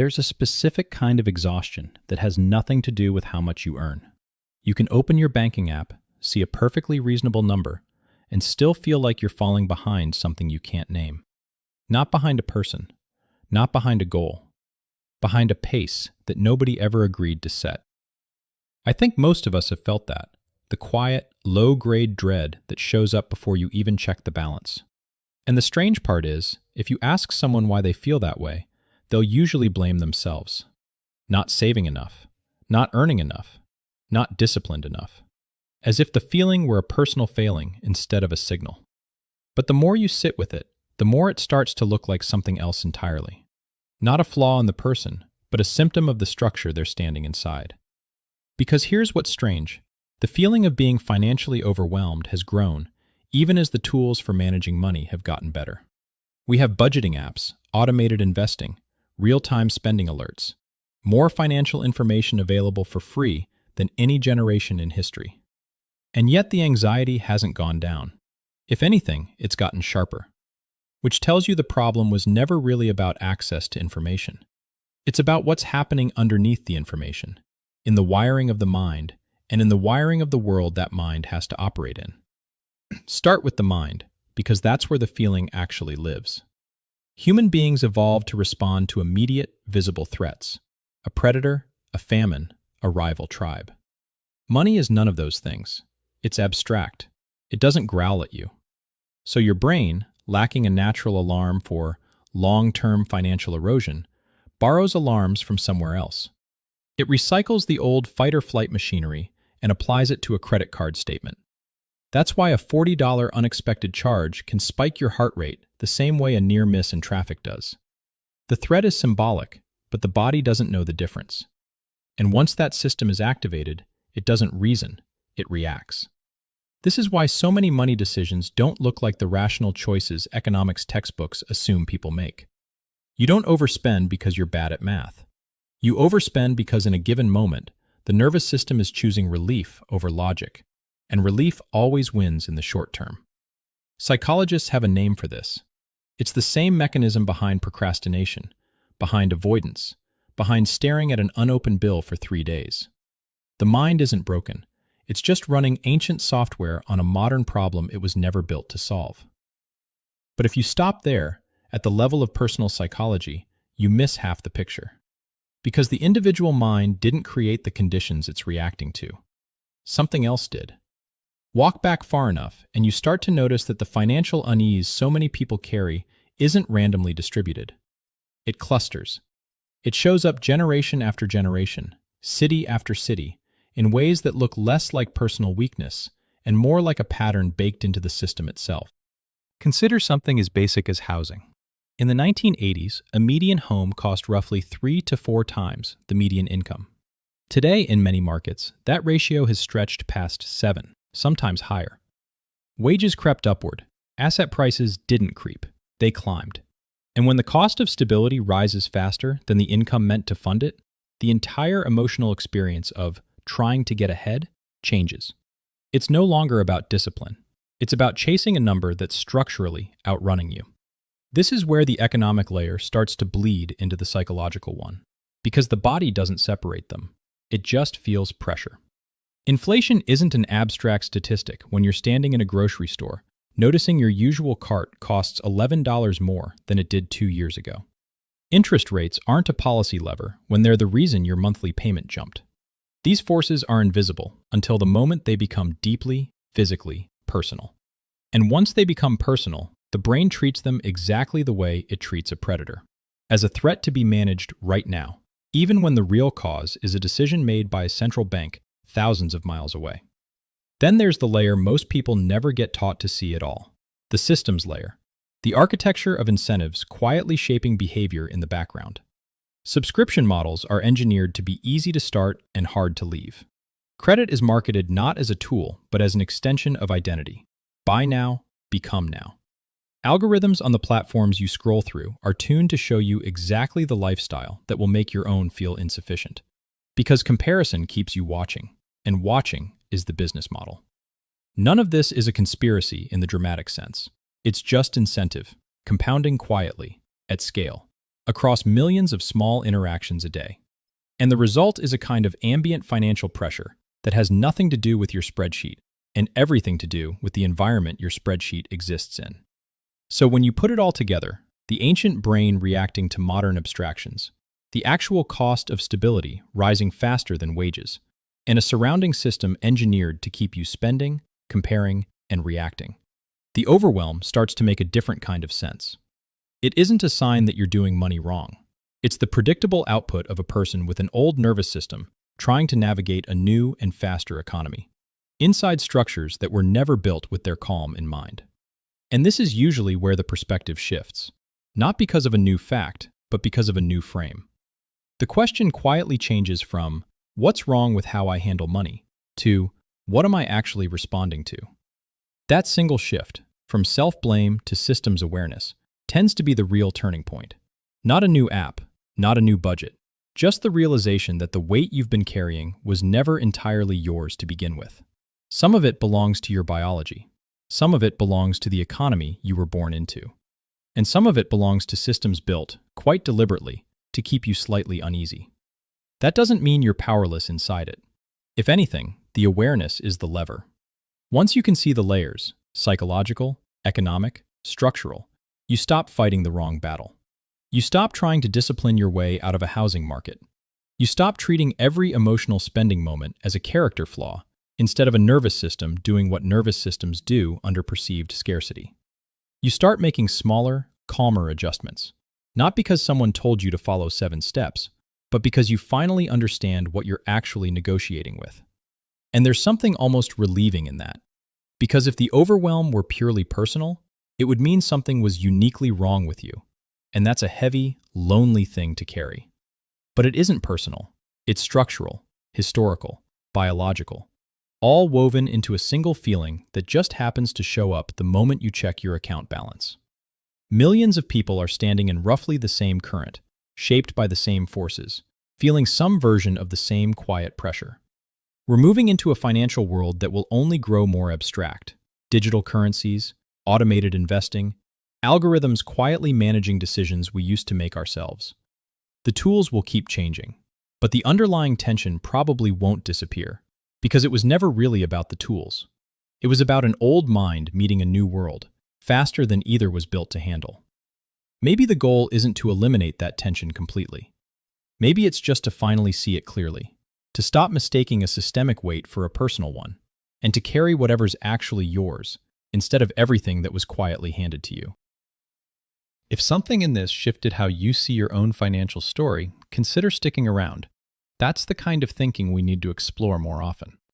There's a specific kind of exhaustion that has nothing to do with how much you earn. You can open your banking app, see a perfectly reasonable number, and still feel like you're falling behind something you can't name. Not behind a person, not behind a goal, behind a pace that nobody ever agreed to set. I think most of us have felt that, the quiet, low-grade dread that shows up before you even check the balance. And the strange part is, if you ask someone why they feel that way, they'll usually blame themselves. Not saving enough, not earning enough, not disciplined enough. As if the feeling were a personal failing instead of a signal. But the more you sit with it, the more it starts to look like something else entirely. Not a flaw in the person, but a symptom of the structure they're standing inside. Because here's what's strange. The feeling of being financially overwhelmed has grown, even as the tools for managing money have gotten better. We have budgeting apps, automated investing, real-time spending alerts, more financial information available for free than any generation in history. And yet the anxiety hasn't gone down. If anything, it's gotten sharper. Which tells you the problem was never really about access to information. It's about what's happening underneath the information, in the wiring of the mind, and in the wiring of the world that mind has to operate in. Start with the mind, because that's where the feeling actually lives. Human beings evolved to respond to immediate, visible threats: a predator, a famine, a rival tribe. Money is none of those things. It's abstract. It doesn't growl at you. So your brain, lacking a natural alarm for long-term financial erosion, borrows alarms from somewhere else. It recycles the old fight-or-flight machinery and applies it to a credit card statement. That's why a $40 unexpected charge can spike your heart rate the same way a near miss in traffic does. The threat is symbolic, but the body doesn't know the difference. And once that system is activated, it doesn't reason, it reacts. This is why so many money decisions don't look like the rational choices economics textbooks assume people make. You don't overspend because you're bad at math. You overspend because in a given moment, the nervous system is choosing relief over logic, and relief always wins in the short term. Psychologists have a name for this. It's the same mechanism behind procrastination, behind avoidance, behind staring at an unopened bill for 3 days. The mind isn't broken. It's just running ancient software on a modern problem it was never built to solve. But if you stop there, at the level of personal psychology, you miss half the picture. Because the individual mind didn't create the conditions it's reacting to. Something else did. Walk back far enough, and you start to notice that the financial unease so many people carry isn't randomly distributed. It clusters. It shows up generation after generation, city after city, in ways that look less like personal weakness and more like a pattern baked into the system itself. Consider something as basic as housing. In the 1980s, a median home cost roughly 3 to 4 times the median income. Today, in many markets, that ratio has stretched past 7, sometimes higher. Wages crept upward. Asset prices didn't creep. They climbed. And when the cost of stability rises faster than the income meant to fund it, the entire emotional experience of trying to get ahead changes. It's no longer about discipline. It's about chasing a number that's structurally outrunning you. This is where the economic layer starts to bleed into the psychological one, because the body doesn't separate them. It just feels pressure. Inflation isn't an abstract statistic when you're standing in a grocery store, noticing your usual cart costs $11 more than it did 2 years ago. Interest rates aren't a policy lever when they're the reason your monthly payment jumped. These forces are invisible until the moment they become deeply, physically personal. And once they become personal, the brain treats them exactly the way it treats a predator, as a threat to be managed right now, even when the real cause is a decision made by a central bank thousands of miles away. Then there's the layer most people never get taught to see at all, the systems layer, the architecture of incentives quietly shaping behavior in the background. Subscription models are engineered to be easy to start and hard to leave. Credit is marketed not as a tool, but as an extension of identity. Buy now, become now. Algorithms on the platforms you scroll through are tuned to show you exactly the lifestyle that will make your own feel insufficient. Because comparison keeps you watching, and watching is the business model. None of this is a conspiracy in the dramatic sense. It's just incentive, compounding quietly, at scale. across millions of small interactions a day. And the result is a kind of ambient financial pressure that has nothing to do with your spreadsheet and everything to do with the environment your spreadsheet exists in. So when you put it all together, the ancient brain reacting to modern abstractions, the actual cost of stability rising faster than wages, and a surrounding system engineered to keep you spending, comparing, and reacting, the overwhelm starts to make a different kind of sense. It isn't a sign that you're doing money wrong. It's the predictable output of a person with an old nervous system trying to navigate a new and faster economy, inside structures that were never built with their calm in mind. And this is usually where the perspective shifts, not because of a new fact, but because of a new frame. The question quietly changes from, what's wrong with how I handle money, to, what am I actually responding to? That single shift, from self-blame to systems awareness, tends to be the real turning point. Not a new app, not a new budget, just the realization that the weight you've been carrying was never entirely yours to begin with. Some of it belongs to your biology. Some of it belongs to the economy you were born into. And some of it belongs to systems built, quite deliberately, to keep you slightly uneasy. That doesn't mean you're powerless inside it. If anything, the awareness is the lever. Once you can see the layers, psychological, economic, structural, you stop fighting the wrong battle. You stop trying to discipline your way out of a housing market. You stop treating every emotional spending moment as a character flaw instead of a nervous system doing what nervous systems do under perceived scarcity. You start making smaller, calmer adjustments, not because someone told you to follow 7 steps, but because you finally understand what you're actually negotiating with. And there's something almost relieving in that. Because if the overwhelm were purely personal, it would mean something was uniquely wrong with you. And that's a heavy, lonely thing to carry. But it isn't personal. It's structural, historical, biological, all woven into a single feeling that just happens to show up the moment you check your account balance. Millions of people are standing in roughly the same current, shaped by the same forces, feeling some version of the same quiet pressure. We're moving into a financial world that will only grow more abstract. Digital currencies, automated investing, algorithms quietly managing decisions we used to make ourselves. The tools will keep changing, but the underlying tension probably won't disappear, because it was never really about the tools. It was about an old mind meeting a new world, faster than either was built to handle. Maybe the goal isn't to eliminate that tension completely. Maybe it's just to finally see it clearly, to stop mistaking a systemic weight for a personal one, and to carry whatever's actually yours, instead of everything that was quietly handed to you. If something in this shifted how you see your own financial story, consider sticking around. That's the kind of thinking we need to explore more often.